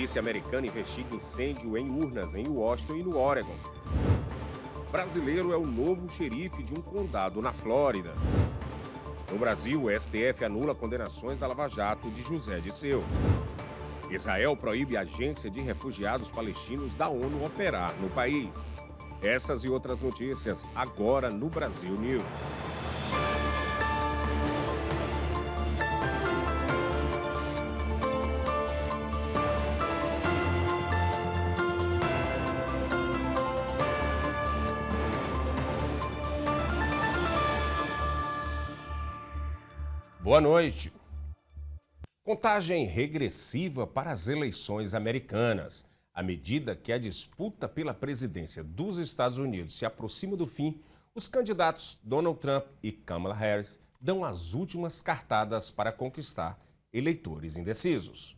Polícia americana investiga incêndio em urnas em Washington e no Oregon. Brasileiro é o novo xerife de um condado na Flórida. No Brasil, o STF anula condenações da Lava Jato de José Dirceu. Israel proíbe a agência de refugiados palestinos da ONU operar no país. Essas e outras notícias agora no Brasil News. Boa noite. Contagem regressiva para as eleições americanas. À medida que a disputa pela presidência dos Estados Unidos se aproxima do fim, os candidatos Donald Trump e Kamala Harris dão as últimas cartadas para conquistar eleitores indecisos.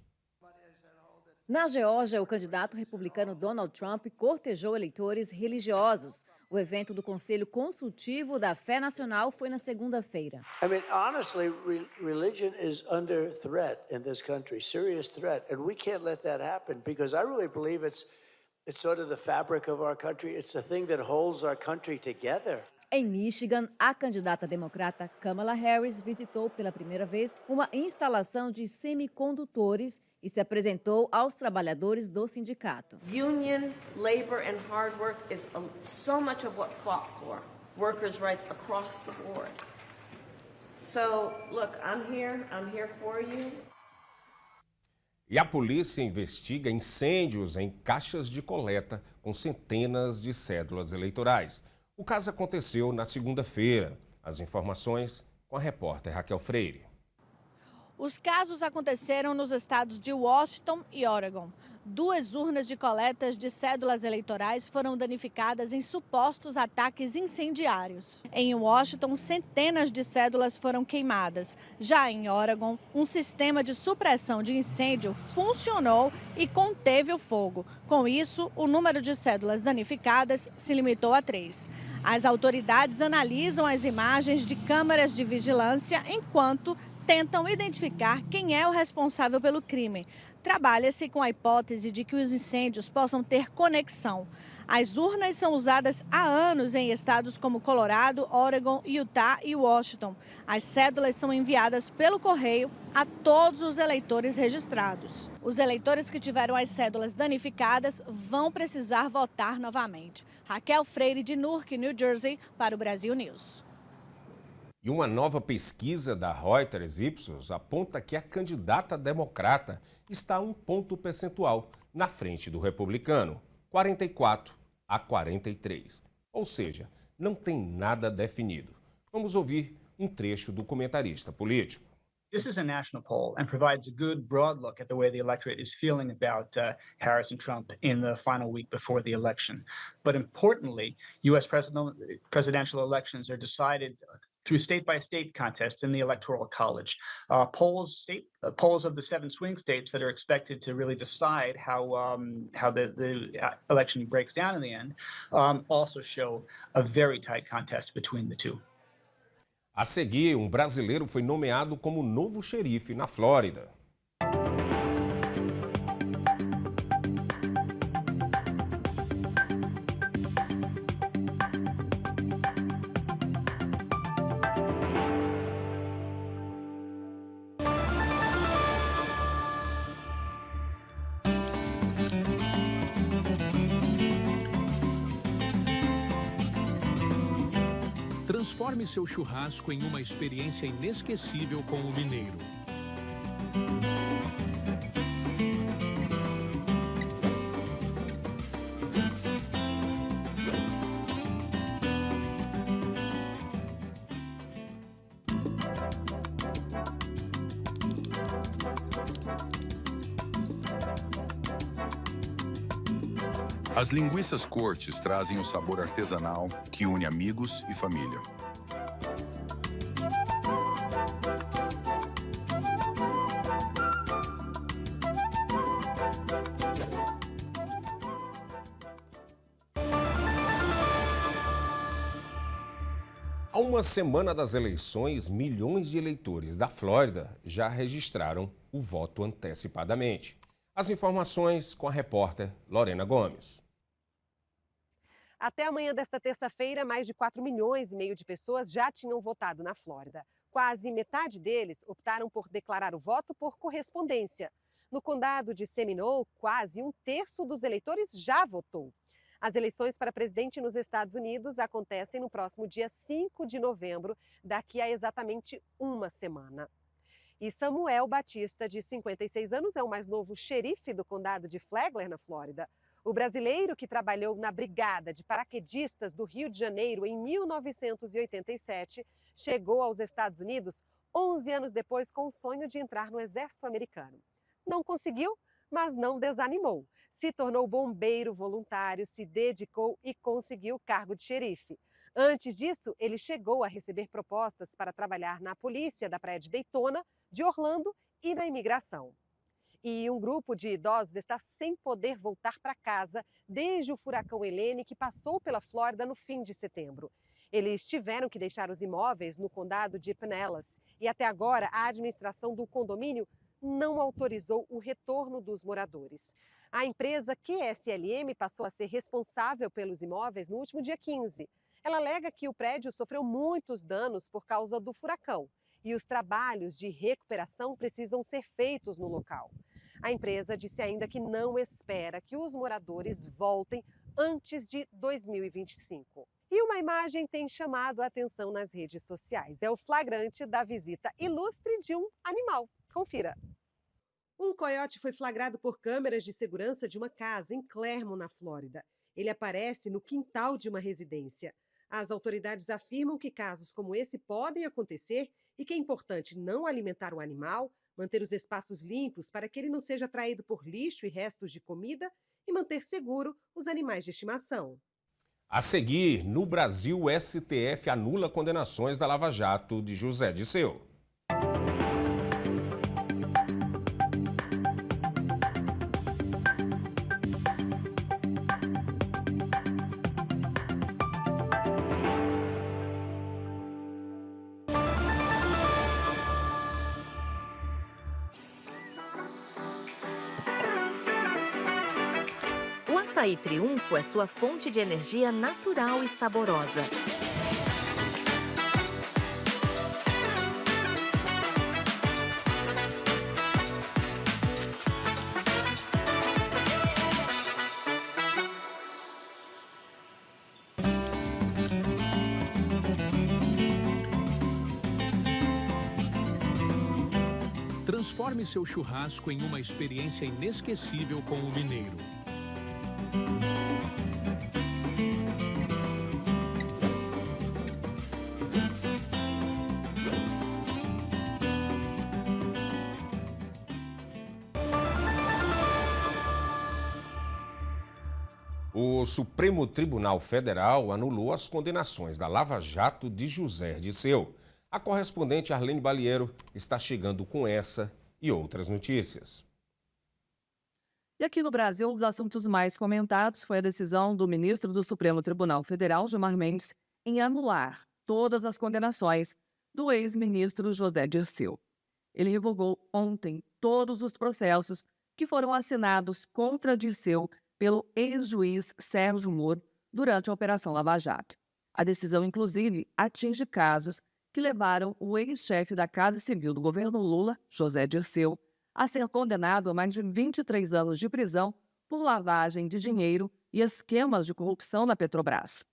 Na Geórgia, o candidato republicano Donald Trump cortejou eleitores religiosos. O evento do Conselho Consultivo da Fé Nacional foi na segunda-feira. I mean, honestly, religion is under threat in this country, serious threat, and we can't let that happen because I really believe it's sort of the fabric of our country. It's the thing that holds our country together. Em Michigan, a candidata democrata Kamala Harris visitou pela primeira vez uma instalação de semicondutores e se apresentou aos trabalhadores do sindicato. Union, labor and hard work is so much of what fought for workers' rights across the board. So, look, I'm here for you. E a polícia investiga incêndios em caixas de coleta com centenas de cédulas eleitorais. O caso aconteceu na segunda-feira. As informações com a repórter Raquel Freire. Os casos aconteceram nos estados de Washington e Oregon. 2 urnas de coletas de cédulas eleitorais foram danificadas em supostos ataques incendiários. Em Washington, centenas de cédulas foram queimadas. Já em Oregon, um sistema de supressão de incêndio funcionou e conteve o fogo. Com isso, o número de cédulas danificadas se limitou a 3. As autoridades analisam as imagens de câmeras de vigilância enquanto tentam identificar quem é o responsável pelo crime. Trabalha-se com a hipótese de que os incêndios possam ter conexão. As urnas são usadas há anos em estados como Colorado, Oregon, Utah e Washington. As cédulas são enviadas pelo correio a todos os eleitores registrados. Os eleitores que tiveram as cédulas danificadas vão precisar votar novamente. Raquel Freire, de Newark, New Jersey, para o Brasil News. E uma nova pesquisa da Reuters Ipsos aponta que a candidata democrata está a 1 ponto percentual na frente do republicano, 44-43. Ou seja, não tem nada definido. Vamos ouvir um trecho do comentarista político. This is a national poll and provides a good broad look at the way the electorate is feeling about Harris and Trump in the final week before the election. But importantly, U.S. presidential elections are decided through state-by-state contests in the Electoral College. Polls of the 7 swing states that are expected to really decide how the election breaks down in the end also show a very tight contest between the two. A seguir, um brasileiro foi nomeado como novo xerife na Flórida. Transforme seu churrasco em uma experiência inesquecível com o mineiro. As linguiças cortes trazem o sabor artesanal que une amigos e família. Há uma semana das eleições, milhões de eleitores da Flórida já registraram o voto antecipadamente. As informações com a repórter Lorena Gomes. Até amanhã desta terça-feira, mais de 4,5 milhões de pessoas já tinham votado na Flórida. Quase metade deles optaram por declarar o voto por correspondência. No condado de Seminole, quase 1/3 dos eleitores já votou. As eleições para presidente nos Estados Unidos acontecem no próximo dia 5 de novembro, daqui a exatamente uma semana. E Samuel Batista, de 56 anos, é o mais novo xerife do condado de Flagler, na Flórida. O brasileiro que trabalhou na Brigada de Paraquedistas do Rio de Janeiro em 1987 chegou aos Estados Unidos 11 anos depois com o sonho de entrar no Exército Americano. Não conseguiu, mas não desanimou. Se tornou bombeiro voluntário, se dedicou e conseguiu o cargo de xerife. Antes disso, ele chegou a receber propostas para trabalhar na polícia da Praia de Daytona, de Orlando e na imigração. E um grupo de idosos está sem poder voltar para casa desde o furacão Helene, que passou pela Flórida no fim de setembro. Eles tiveram que deixar os imóveis no condado de Pinellas e até agora a administração do condomínio não autorizou o retorno dos moradores. A empresa QSLM passou a ser responsável pelos imóveis no último dia 15. Ela alega que o prédio sofreu muitos danos por causa do furacão e os trabalhos de recuperação precisam ser feitos no local. A empresa disse ainda que não espera que os moradores voltem antes de 2025. E uma imagem tem chamado a atenção nas redes sociais. É o flagrante da visita ilustre de um animal. Confira. Um coiote foi flagrado por câmeras de segurança de uma casa em Clermont, na Flórida. Ele aparece no quintal de uma residência. As autoridades afirmam que casos como esse podem acontecer e que é importante não alimentar o animal, manter os espaços limpos para que ele não seja atraído por lixo e restos de comida e manter seguro os animais de estimação. A seguir, no Brasil, o STF anula condenações da Lava Jato de José Dirceu. O açaí Triunfo é sua fonte de energia natural e saborosa. Transforme seu churrasco em uma experiência inesquecível com o Mineiro. O Supremo Tribunal Federal anulou as condenações da Lava Jato de José Dirceu. A correspondente Arlene Balieiro está chegando com essa e outras notícias. E aqui no Brasil, um dos assuntos mais comentados foi a decisão do ministro do Supremo Tribunal Federal, Gilmar Mendes, em anular todas as condenações do ex-ministro José Dirceu. Ele revogou ontem todos os processos que foram assinados contra Dirceu pelo ex-juiz Sérgio Moro durante a Operação Lava Jato. A decisão, inclusive, atinge casos que levaram o ex-chefe da Casa Civil do governo Lula, José Dirceu, a ser condenado a mais de 23 anos de prisão por lavagem de dinheiro e esquemas de corrupção na Petrobras.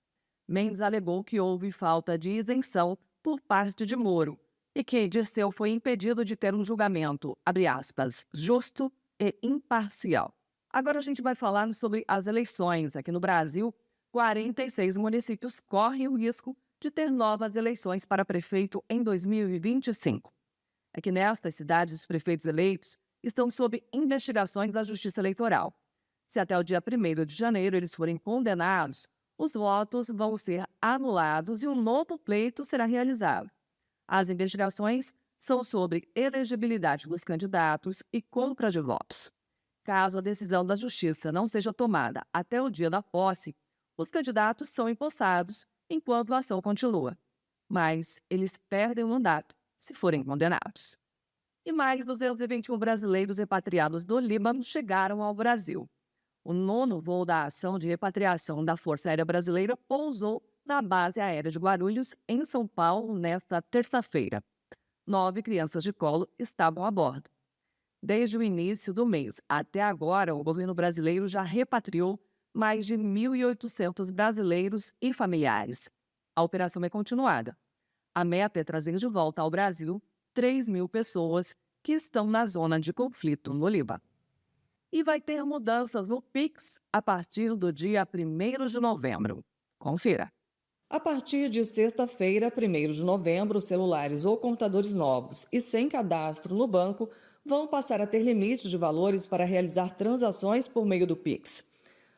Mendes alegou que houve falta de isenção por parte de Moro e que Dirceu foi impedido de ter um julgamento, abre aspas, justo e imparcial. Agora a gente vai falar sobre as eleições. Aqui no Brasil, 46 municípios correm o risco de ter novas eleições para prefeito em 2025. É que nestas cidades os prefeitos eleitos estão sob investigações da Justiça Eleitoral. Se até o dia 1º de janeiro eles forem condenados, os votos vão ser anulados e um novo pleito será realizado. As investigações são sobre elegibilidade dos candidatos e compra de votos. Caso a decisão da Justiça não seja tomada até o dia da posse, os candidatos são empossados enquanto a ação continua. Mas eles perdem o mandato se forem condenados. E mais 221 brasileiros repatriados do Líbano chegaram ao Brasil. O 9º voo da ação de repatriação da Força Aérea Brasileira pousou na base aérea de Guarulhos, em São Paulo, nesta terça-feira. 9 crianças de colo estavam a bordo. Desde o início do mês até agora, o governo brasileiro já repatriou mais de 1.800 brasileiros e familiares. A operação é continuada. A meta é trazer de volta ao Brasil 3.000 pessoas que estão na zona de conflito no Líbano. E vai ter mudanças no Pix a partir do dia 1º de novembro. Confira. A partir de sexta-feira, 1º de novembro, celulares ou computadores novos e sem cadastro no banco vão passar a ter limite de valores para realizar transações por meio do Pix.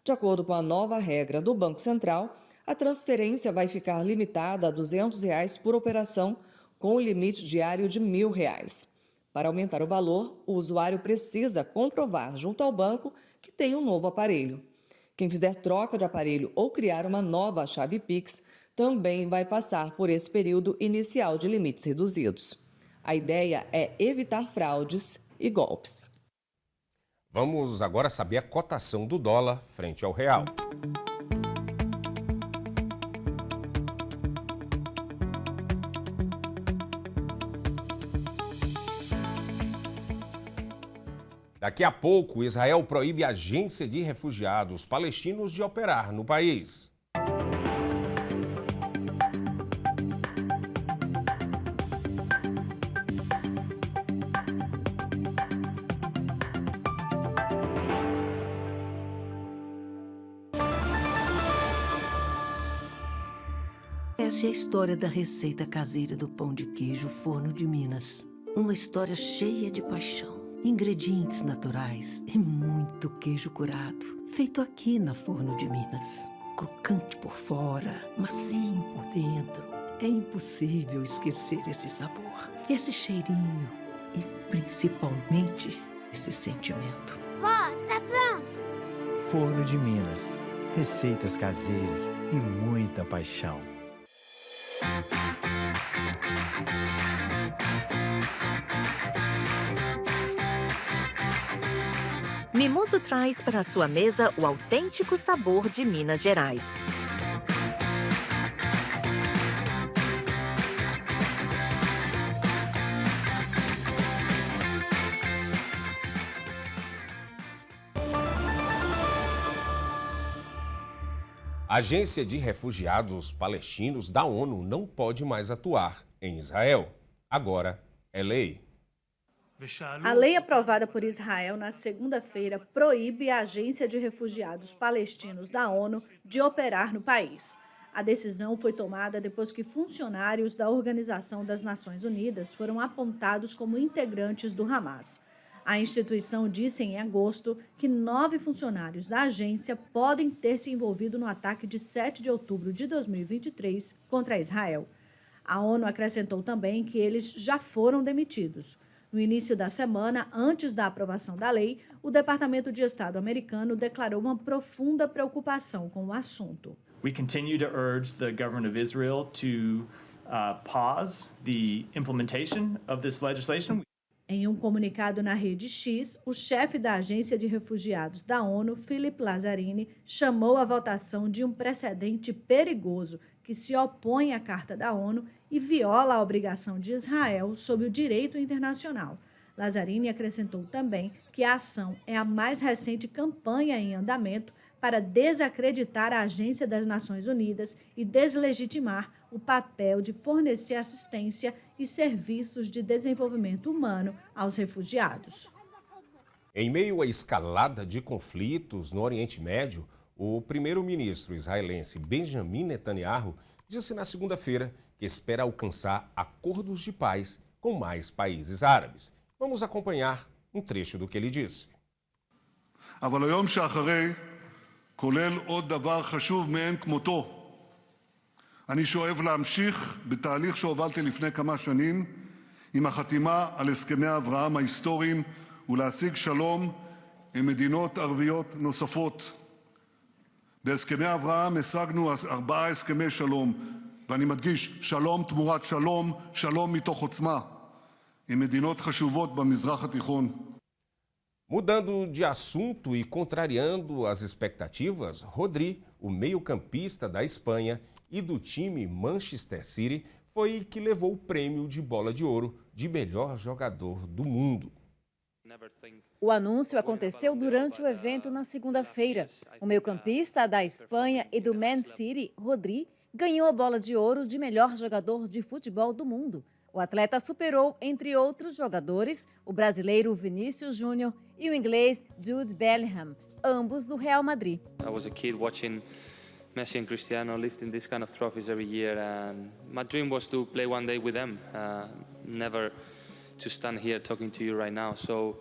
De acordo com a nova regra do Banco Central, a transferência vai ficar limitada a R$ 200 por operação, com o limite diário de R$ 1.000. Para aumentar o valor, o usuário precisa comprovar junto ao banco que tem um novo aparelho. Quem fizer troca de aparelho ou criar uma nova chave Pix também vai passar por esse período inicial de limites reduzidos. A ideia é evitar fraudes e golpes. Vamos agora saber a cotação do dólar frente ao real. Daqui a pouco, Israel proíbe a agência de refugiados palestinos de operar no país. Essa é a história da receita caseira do pão de queijo Forno de Minas. Uma história cheia de paixão. Ingredientes naturais e muito queijo curado, feito aqui na Forno de Minas. Crocante por fora, macio por dentro. É impossível esquecer esse sabor, esse cheirinho e, principalmente, esse sentimento. Vó, tá pronto! Forno de Minas. Receitas caseiras e muita paixão. Mimoso traz para a sua mesa o autêntico sabor de Minas Gerais. A Agência de Refugiados Palestinos da ONU não pode mais atuar em Israel. Agora é lei. A lei aprovada por Israel na segunda-feira proíbe a Agência de Refugiados Palestinos da ONU de operar no país. A decisão foi tomada depois que funcionários da Organização das Nações Unidas foram apontados como integrantes do Hamas. A instituição disse em agosto que 9 funcionários da agência podem ter se envolvido no ataque de 7 de outubro de 2023 contra Israel. A ONU acrescentou também que eles já foram demitidos. No início da semana, antes da aprovação da lei, o Departamento de Estado americano declarou uma profunda preocupação com o assunto. We continue to urge the government of Israel to pause the implementation of this legislation. Em um comunicado na rede X, o chefe da Agência de Refugiados da ONU, Philippe Lazzarini, chamou a votação de um precedente perigoso que se opõe à Carta da ONU e viola a obrigação de Israel sob o direito internacional. Lazzarini acrescentou também que a ação é a mais recente campanha em andamento para desacreditar a Agência das Nações Unidas e deslegitimar o papel de fornecer assistência e serviços de desenvolvimento humano aos refugiados. Em meio à escalada de conflitos no Oriente Médio, o primeiro-ministro israelense Benjamin Netanyahu disse na segunda-feira que espera alcançar acordos de paz com mais países árabes. Vamos acompanhar um trecho do que ele disse. אבל היום שאחרי כולל עוד דבר חשוב מאין כמותו. אני שואף להמשיך בתהליך שהובלתי לפני כמה שנים עם החתימה על הסכמי אברהם ההיסטוריים ולהשיג שלום עם מדינות ערביות נוספות. בהסכמי אברהם השגנו 4 הסכמי שלום, ואני מדגיש, שלום תמורת שלום, שלום מתוך עוצמה, עם מדינות חשובות במזרח התיכון. Mudando de assunto e contrariando as expectativas, Rodri, o meio-campista da Espanha e do time Manchester City, foi que levou o prêmio de Bola de Ouro de melhor jogador do mundo. O anúncio aconteceu durante o evento na segunda-feira. O meio-campista da Espanha e do Man City, Rodri, ganhou a Bola de Ouro de melhor jogador de futebol do mundo. O atleta superou, entre outros jogadores, o brasileiro Vinícius Júnior e o inglês Jude Bellingham, ambos do Real Madrid. I was a kid watching Messi and Cristiano lifting this kind of trophies every year, and my dream was to play one day with them, never to stand here talking to you right now. So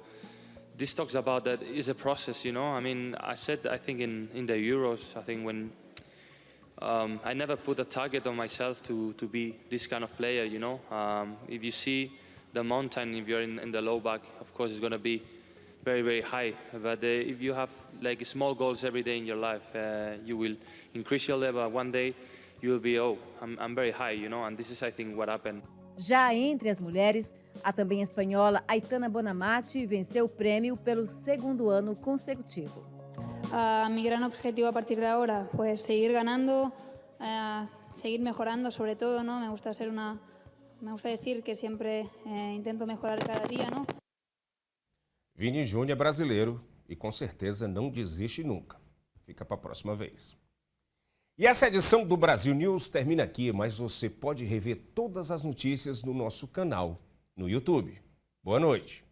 this talks about that is a process, you know. I mean, I said, I think in the Euros, I think when I never put a target on myself to be this kind of player, you know. If you see the mountain, if you're in the low back, of course it's going to be very, very high. But if you have like small goals every day in your life, you will increase your level. One day you will be, I'm very high, you know. And this is, I think, what happened. Já entre as mulheres, a também espanhola Aitana Bonamati venceu o prêmio pelo segundo ano consecutivo. Mi gran objetivo a partir de ahora, pues seguir ganando, seguir mejorando sobre todo, ¿no? Me gusta decir que siempre intento mejorar cada día, ¿no? Vini Júnior é brasileiro e com certeza não desiste nunca. Fica para a próxima vez. E essa edição do Brasil News termina aqui, mas você pode rever todas as notícias no nosso canal no YouTube. Boa noite.